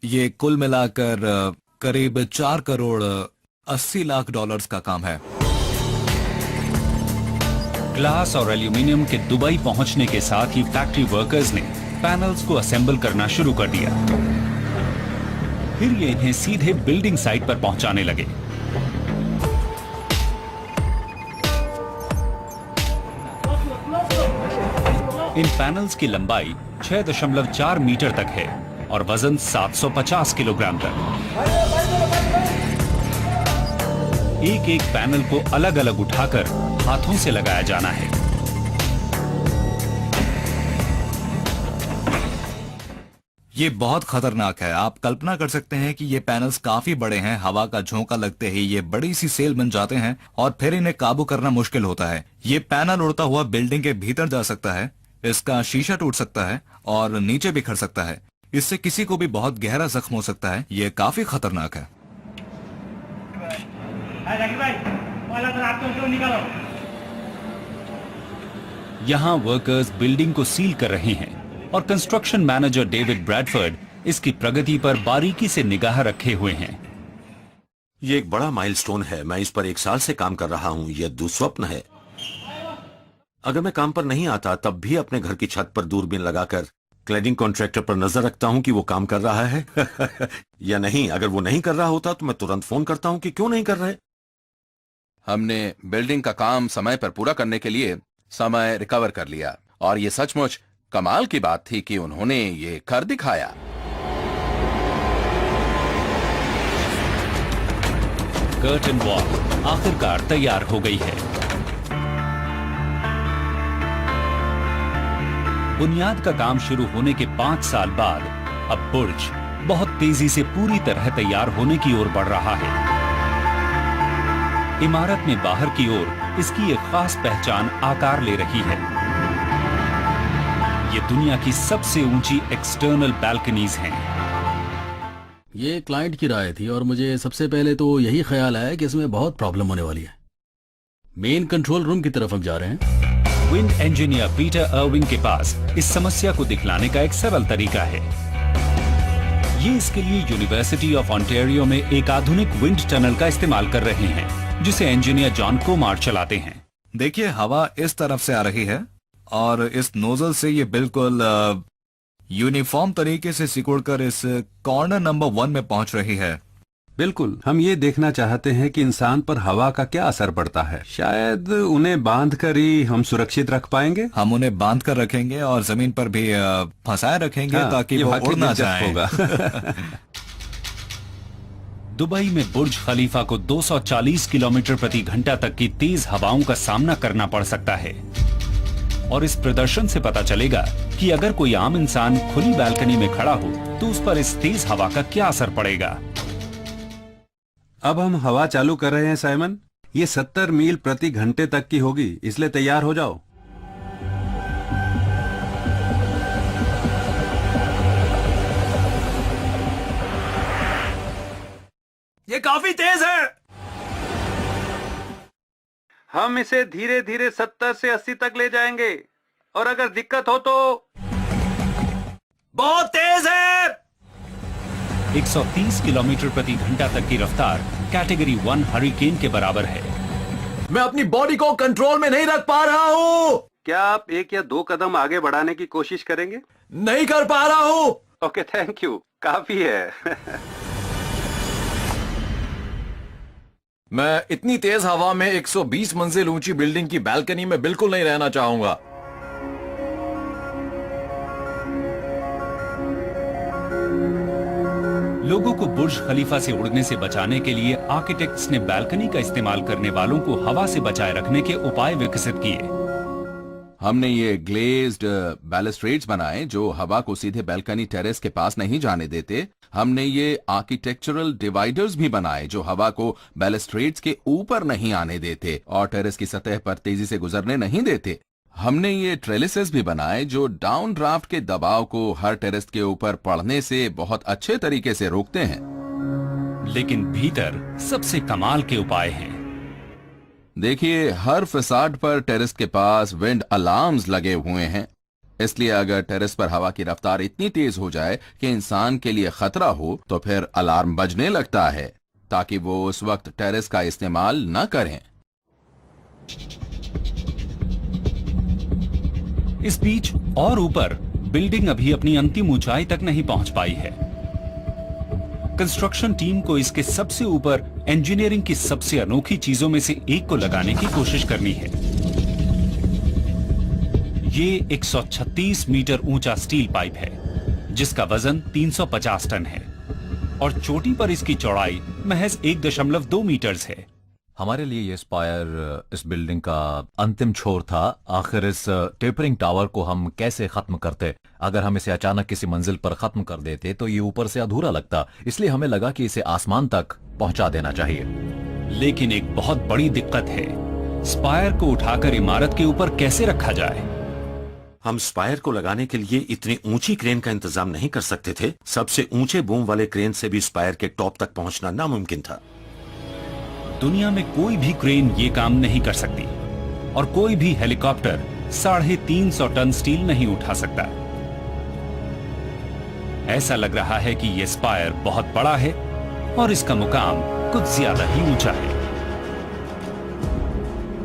ये कुल मिलाकर करीब 4 करोड़ 80 लाख डॉलर्स का काम है। ग्लास और एल्यूमिनियम के दुबई पहुंचने के साथ ही फैक्ट्री वर्कर्स ने पैनल्स को असेंबल करना शुरू कर दिया। फिर ये इन्हें सीधे बिल्डिंग साइट पर पहुंचाने लगे। इन पैनल्स की लंबाई 6.4 मीटर तक है और वजन 750 किलोग्राम तक। एक एक पैनल को अलग अलग उठाकर हाथों से लगाया जाना है। ये बहुत खतरनाक है। आप कल्पना कर सकते हैं कि ये पैनल्स काफी बड़े हैं। हवा का झोंका लगते ही ये बड़ी सी सेल बन जाते हैं और फिर इन्हें काबू करना मुश्किल होता है। ये पैनल उड़ता हुआ बिल्डिंग के भीतर जा सकता है, इसका शीशा टूट सकता है और नीचे बिखर सकता है। इससे किसी को भी बहुत गहरा जख्म हो सकता है। ये काफी खतरनाक है। यहां वर्कर्स बिल्डिंग को सील कर रहे हैं और कंस्ट्रक्शन मैनेजर डेविड ब्रैडफोर्ड इसकी प्रगति पर बारीकी से निगाह रखे हुए हैं। ये एक बड़ा माइलस्टोन है। मैं इस पर 1 साल से काम कर रहा हूं। यह दुस्वप्न है। अगर मैं काम पर नहीं आता तब भी अपने घर की छत पर दूरबीन लगाकर क्लैडिंग कॉन्ट्रैक्टर पर नजर रखता हूं कि वो काम कर रहा है या नहीं। अगर वो नहीं कर रहा होता तो मैं तुरंत फोन करता हूं कि क्यों नहीं कर रहे। हमने बिल्डिंग का काम समय पर पूरा करने के लिए समय रिकवर कर लिया और ये सचमुच कमाल की बात थी कि उन्होंने ये कर दिखाया। कर्टन वॉल आखिरकार तैयार हो गई है। बुनियाद का काम शुरू होने के 5 साल बाद अब बुर्ज बहुत तेजी से पूरी तरह तैयार होने की ओर बढ़ रहा है। इमारत में बाहर की ओर इसकी एक खास पहचान आकार ले रही है। ये दुनिया की सबसे ऊंची एक्सटर्नल बैल्कनीज हैं। ये क्लाइंट की राय थी और मुझे सबसे पहले तो यही ख्याल आया कि इसमें बहुत प्रॉब्लम होने वाली है। मेन कंट्रोल रूम की तरफ हम जा रहे हैं। विंड इंजीनियर पीटर अर्विंग के पास इस समस्या को दिखलाने का एक सरल तरीका है। ये इसके लिए यूनिवर्सिटी ऑफ ऑन्टेरियो में एक आधुनिक विंड टनल का इस्तेमाल कर रहे हैं, जिसे इंजीनियर जॉन कोमार चलाते हैं। देखिए, हवा इस तरफ से आ रही है और इस नोजल से ये बिल्कुल यूनिफॉर्म तरीके से सिकुड़कर इस कॉर्नर नंबर 1 में पहुंच रही है। बिल्कुल, हम ये देखना चाहते हैं कि इंसान पर हवा का क्या असर पड़ता है। शायद उन्हें बांध कर ही हम सुरक्षित रख पाएंगे। हम उन्हें बांध कर रखेंगे और जमीन पर भी फंसाए रखेंगे ताकि वो उड़ ना जाए। होगा। दुबई में बुर्ज खलीफा को 240 किलोमीटर प्रति घंटा तक की तेज हवाओं का सामना करना पड़ सकता है और इस प्रदर्शन से पता चलेगा कि अगर कोई आम इंसान खुली बालकनी में खड़ा हो तो उस पर इस तेज हवा का क्या असर पड़ेगा। अब हम हवा चालू कर रहे हैं साइमन। ये 70 मील प्रति घंटे तक की होगी, इसलिए तैयार हो जाओ। ये काफी तेज है। हम इसे धीरे धीरे 70 से 80 तक ले जाएंगे और अगर दिक्कत हो तो बहुत तेज है। 130 किलोमीटर प्रति घंटा तक की रफ्तार कैटेगरी 1 हरिकेन के बराबर है। मैं अपनी बॉडी को कंट्रोल में नहीं रख पा रहा हूँ। क्या आप 1 या 2 कदम आगे बढ़ाने की कोशिश करेंगे? नहीं कर पा रहा हूँ। ओके, थैंक यू, काफी है। मैं इतनी तेज हवा में 120 मंजिल ऊंची बिल्डिंग की बालकनी में बिल्कुल नहीं रहना चाहूंगा। लोगों को बुर्ज खलीफा से उड़ने से बचाने के लिए आर्किटेक्ट्स ने बालकनी का इस्तेमाल करने वालों को हवा से बचाए रखने के उपाय विकसित किए। हमने ये ग्लेज्ड बैलस्ट्रेड्स बनाए जो हवा को सीधे बालकनी टेरेस के पास नहीं जाने देते। हमने ये आर्किटेक्चरल डिवाइडर्स भी बनाए जो हवा को बैलस्ट्रेड्स के ऊपर नहीं आने देते और टेरेस की सतह पर तेजी से गुजरने नहीं देते। हमने ये ट्रेलिसेस भी बनाए जो डाउन ड्राफ्ट के दबाव को हर टेरेस के ऊपर पड़ने से बहुत अच्छे तरीके से रोकते हैं। लेकिन भीतर सबसे कमाल के उपाय हैं। देखिए, हर फसाड पर टेरेस के पास विंड अलार्म्स लगे हुए हैं। इसलिए अगर टेरेस पर हवा की रफ्तार इतनी तेज हो जाए कि इंसान के लिए खतरा हो तो फिर अलार्म बजने लगता है ताकि वो उस वक्त टेरेस का इस्तेमाल न करें। इस बीच और ऊपर बिल्डिंग अभी अपनी अंतिम ऊंचाई तक नहीं पहुंच पाई है। कंस्ट्रक्शन टीम को इसके सबसे ऊपर इंजीनियरिंग की सबसे अनोखी चीजों में से एक को लगाने की कोशिश करनी है। ये 136 मीटर ऊंचा स्टील पाइप है जिसका वजन 350 टन है और चोटी पर इसकी चौड़ाई महज 1.2 मीटर्स है। हमारे लिए ये स्पायर इस बिल्डिंग का अंतिम छोर था। आखिर इस टेपरिंग टावर को हम कैसे खत्म करते? अगर हम इसे अचानक किसी मंजिल पर खत्म कर देते तो ये ऊपर से अधूरा लगता, इसलिए हमें लगा कि इसे आसमान तक पहुंचा देना चाहिए। लेकिन एक बहुत बड़ी दिक्कत है, स्पायर को उठाकर इमारत के ऊपर कैसे रखा जाए? हम स्पायर को लगाने के लिए इतनी ऊंची क्रेन का इंतजाम नहीं कर सकते थे। सबसे ऊंचे बूम वाले क्रेन से भी स्पायर के टॉप तक पहुंचना नामुमकिन था। दुनिया में कोई भी क्रेन ये काम नहीं कर सकती और कोई भी हेलीकॉप्टर 350 टन स्टील नहीं उठा सकता। ऐसा लग रहा है कि यह स्पायर बहुत बड़ा है और इसका मुकाम कुछ ज्यादा ही ऊंचा है।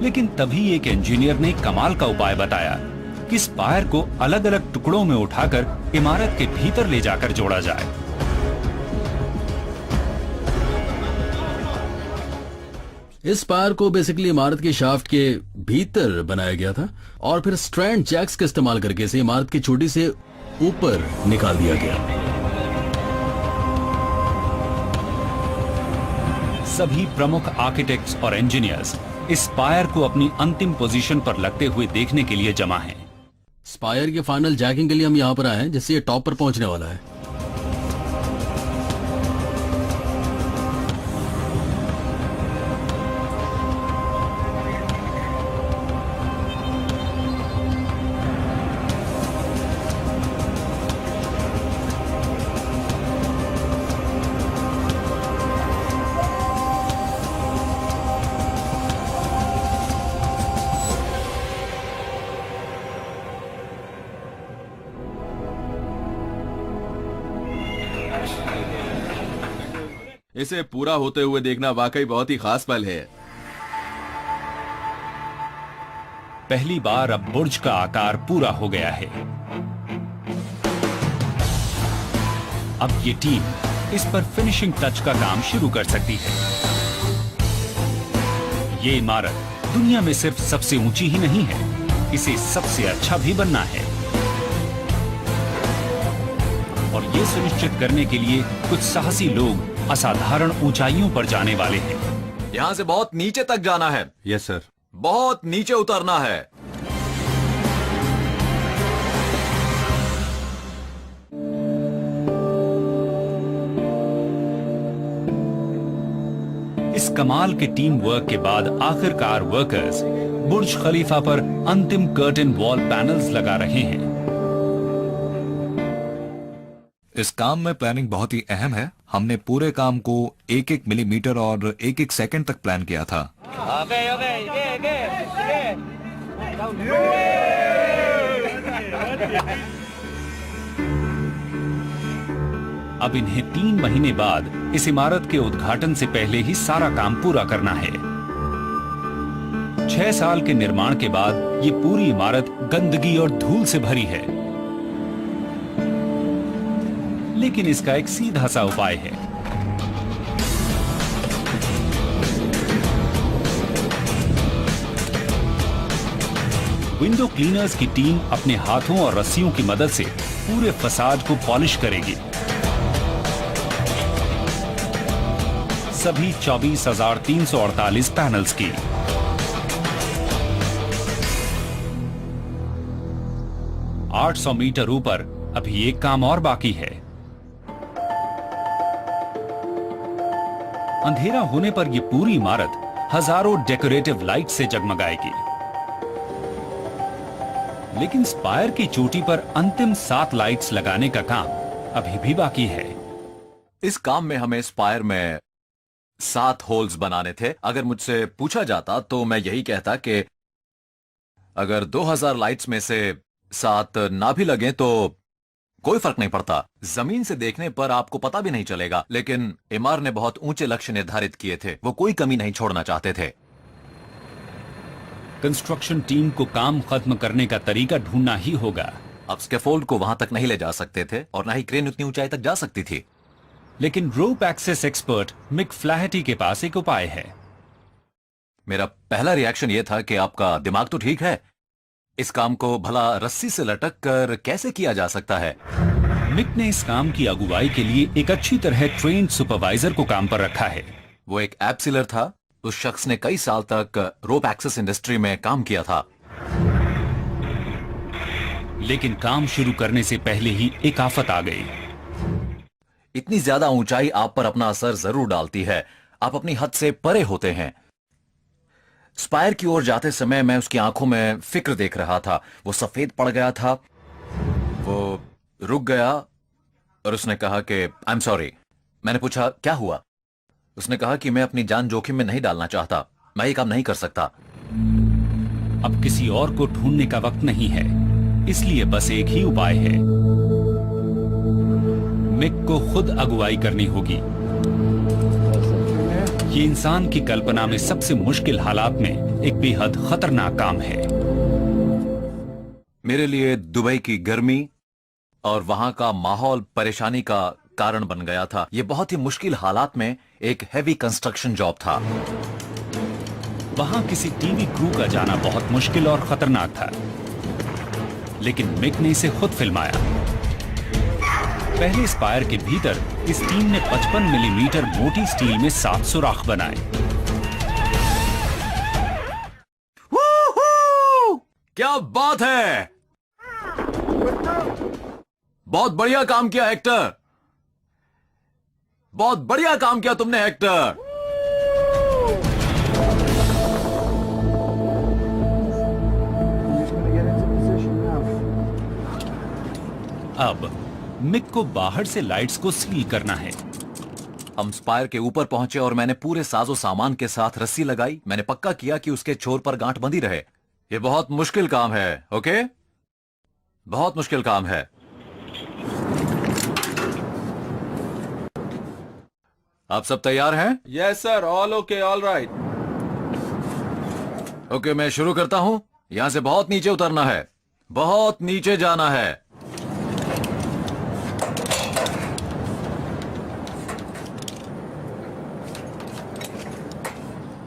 लेकिन तभी एक इंजीनियर ने कमाल का उपाय बताया कि स्पायर को अलग अलग टुकड़ों में उठाकर इमारत के भीतर ले जाकर जोड़ा जाए। इस स्पायर को बेसिकली इमारत के शाफ्ट के भीतर बनाया गया था और फिर स्ट्रैंड जैक्स का इस्तेमाल करके इसे इमारत की चोटी से ऊपर निकाल दिया गया। सभी प्रमुख आर्किटेक्ट्स और इंजीनियर्स इस स्पायर को अपनी अंतिम पोजीशन पर लगते हुए देखने के लिए जमा हैं। स्पायर के फाइनल जैकिंग के लिए हम यहां पर आए हैं जिससे ये टॉप पर पहुंचने वाला है। इसे पूरा होते हुए देखना वाकई बहुत ही खास पल है। पहली बार अब बुर्ज का आकार पूरा हो गया है। अब ये टीम इस पर फिनिशिंग टच का काम शुरू कर सकती है। ये इमारत दुनिया में सिर्फ सबसे ऊंची ही नहीं है, इसे सबसे अच्छा भी बनना है। और ये सुनिश्चित करने के लिए कुछ साहसी लोग असाधारण ऊंचाइयों पर जाने वाले हैं। यहाँ से बहुत नीचे तक जाना है। Yes sir. बहुत नीचे उतरना है। इस कमाल के टीम वर्क के बाद आखिरकार वर्कर्स बुर्ज खलीफा पर अंतिम कर्टन वॉल पैनल्स लगा रहे हैं। इस काम में प्लानिंग बहुत ही अहम है। हमने पूरे काम को 1-1 मिलीमीटर और 1-1 सेकंड तक प्लान किया था। अब इन्हें 3 महीने बाद इस इमारत के उद्घाटन से पहले ही सारा काम पूरा करना है। 6 साल के निर्माण के बाद ये पूरी इमारत गंदगी और धूल से भरी है, लेकिन इसका एक सीधा सा उपाय है। विंडो क्लीनर्स की टीम अपने हाथों और रस्सियों की मदद से पूरे फसाद को पॉलिश करेगी। सभी 24,348 पैनल्स की। $800 मीटर ऊपर अभी एक काम और बाकी है। अंधेरा होने पर यह पूरी इमारत हजारों डेकोरेटिव लाइट से जगमगाएगी। लेकिन स्पायर की चोटी पर अंतिम 7 लाइट्स लगाने का काम अभी भी बाकी है। इस काम में हमें स्पायर में 7 होल्स बनाने थे। अगर मुझसे पूछा जाता तो मैं यही कहता कि अगर 2000 लाइट्स में से साथ ना भी लगे तो कोई फर्क नहीं पड़ता। जमीन से देखने पर आपको पता भी नहीं चलेगा, लेकिन इमार ने बहुत ऊंचे लक्ष्य निर्धारित किए थे। वो कोई कमी नहीं छोड़ना चाहते थे। कंस्ट्रक्शन टीम को काम खत्म करने का तरीका ढूंढना ही होगा। अब स्कैफोल्ड को वहां तक नहीं ले जा सकते थे और ना ही क्रेन उतनी ऊंचाई तक जा सकती थी। लेकिन रोप एक्सेस एक्सपर्ट मिक फ्लैहटी के पास एक उपाय है। मेरा पहला रिएक्शन यह था कि आपका दिमाग तो ठीक है, इस काम को भला रस्सी से लटक कर कैसे किया जा सकता है? मिक ने इस काम की अगुवाई के लिए एक अच्छी तरह ट्रेन्ड सुपरवाइजर को काम पर रखा है। वो एक ऐप सीलर था। उस शख्स ने कई साल तक रोप एक्सेस इंडस्ट्री में काम किया था। लेकिन काम शुरू करने से पहले ही एक आफत आ गई। इतनी ज्यादा ऊंचाई आप पर अपना असर जरूर डालती है। आप अपनी हद से परे होते हैं। स्पायर की ओर जाते समय मैं उसकी आंखों में फिक्र देख रहा था। वो सफेद पड़ गया था। वो रुक गया और उसने कहा कि आई एम सॉरी। मैंने पूछा क्या हुआ? उसने कहा कि मैं अपनी जान जोखिम में नहीं डालना चाहता, मैं ये काम नहीं कर सकता। अब किसी और को ढूंढने का वक्त नहीं है, इसलिए बस एक ही उपाय है। मिक को खुद अगुवाई करनी होगी। ये इंसान की कल्पना में सबसे मुश्किल हालात में एक बेहद खतरनाक काम है। मेरे लिए दुबई की गर्मी और वहां का माहौल परेशानी का कारण बन गया था। यह बहुत ही मुश्किल हालात में एक हैवी कंस्ट्रक्शन जॉब था। वहां किसी टीवी क्रू का जाना बहुत मुश्किल और खतरनाक था, लेकिन मिक ने इसे खुद फिल्माया। पहले स्पायर के भीतर इस टीम ने 55 मिलीमीटर मोटी स्टील में 7 सुराख बनाए। क्या बात है! बहुत बढ़िया काम किया हेक्टर। बहुत बढ़िया काम किया तुमने हेक्टर। अब मिक को बाहर से लाइट्स को सील करना है। हम स्पायर के ऊपर पहुंचे और मैंने पूरे साजो सामान के साथ रस्सी लगाई। मैंने पक्का किया कि उसके छोर पर गांठ बंधी रहे। यह बहुत मुश्किल काम है, ओके? बहुत मुश्किल काम है। आप सब तैयार हैं? Yes sir, all okay, all right. Okay, मैं शुरू करता हूं। यहां से बहुत नीचे उतरना है, बहुत नीचे जाना है।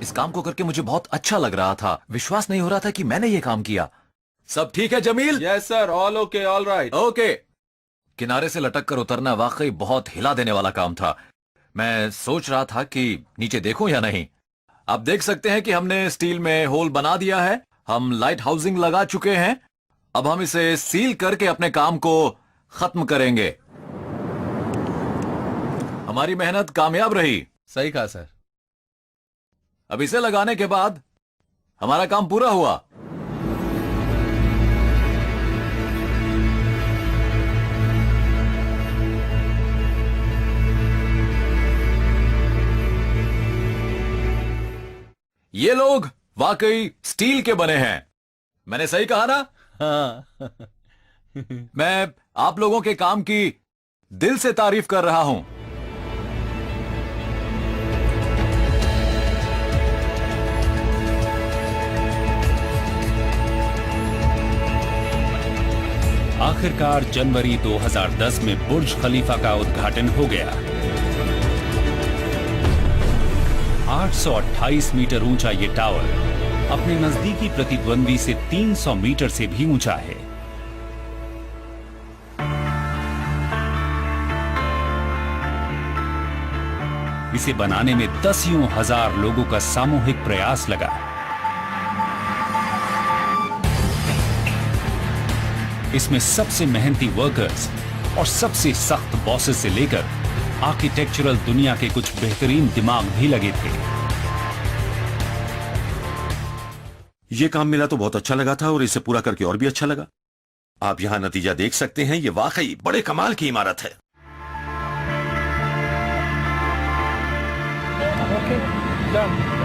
इस काम को करके मुझे बहुत अच्छा लग रहा था। विश्वास नहीं हो रहा था कि मैंने ये काम किया। सब ठीक है Jameel? Yes sir, all okay, all right. Okay. किनारे से लटक कर उतरना वाकई बहुत हिला देने वाला काम था। मैं सोच रहा था कि नीचे देखूं या नहीं। आप देख सकते हैं कि हमने स्टील में होल बना दिया है। हम लाइट हाउसिंग लगा चुके हैं। अब हम इसे सील करके अपने काम को खत्म करेंगे। हमारी मेहनत कामयाब रही। सही कहा सर। अब इसे लगाने के बाद हमारा काम पूरा हुआ। ये लोग वाकई स्टील के बने हैं। मैंने सही कहा ना? हाँ। मैं आप लोगों के काम की दिल से तारीफ कर रहा हूं। आखिरकार जनवरी 2010 में बुर्ज खलीफा का उद्घाटन हो गया। 828 मीटर ऊंचा ये टावर अपने नजदीकी प्रतिद्वंदी से 300 मीटर से भी ऊंचा है। इसे बनाने में 10,000 लोगों का सामूहिक प्रयास लगा। इसमें सबसे मेहनती वर्कर्स और सबसे सख्त बॉसेस से लेकर आर्किटेक्चरल दुनिया के कुछ बेहतरीन दिमाग भी लगे थे। ये काम मिला तो बहुत अच्छा लगा था और इसे पूरा करके और भी अच्छा लगा। आप यहां नतीजा देख सकते हैं। ये वाकई बड़े कमाल की इमारत है। Okay, done.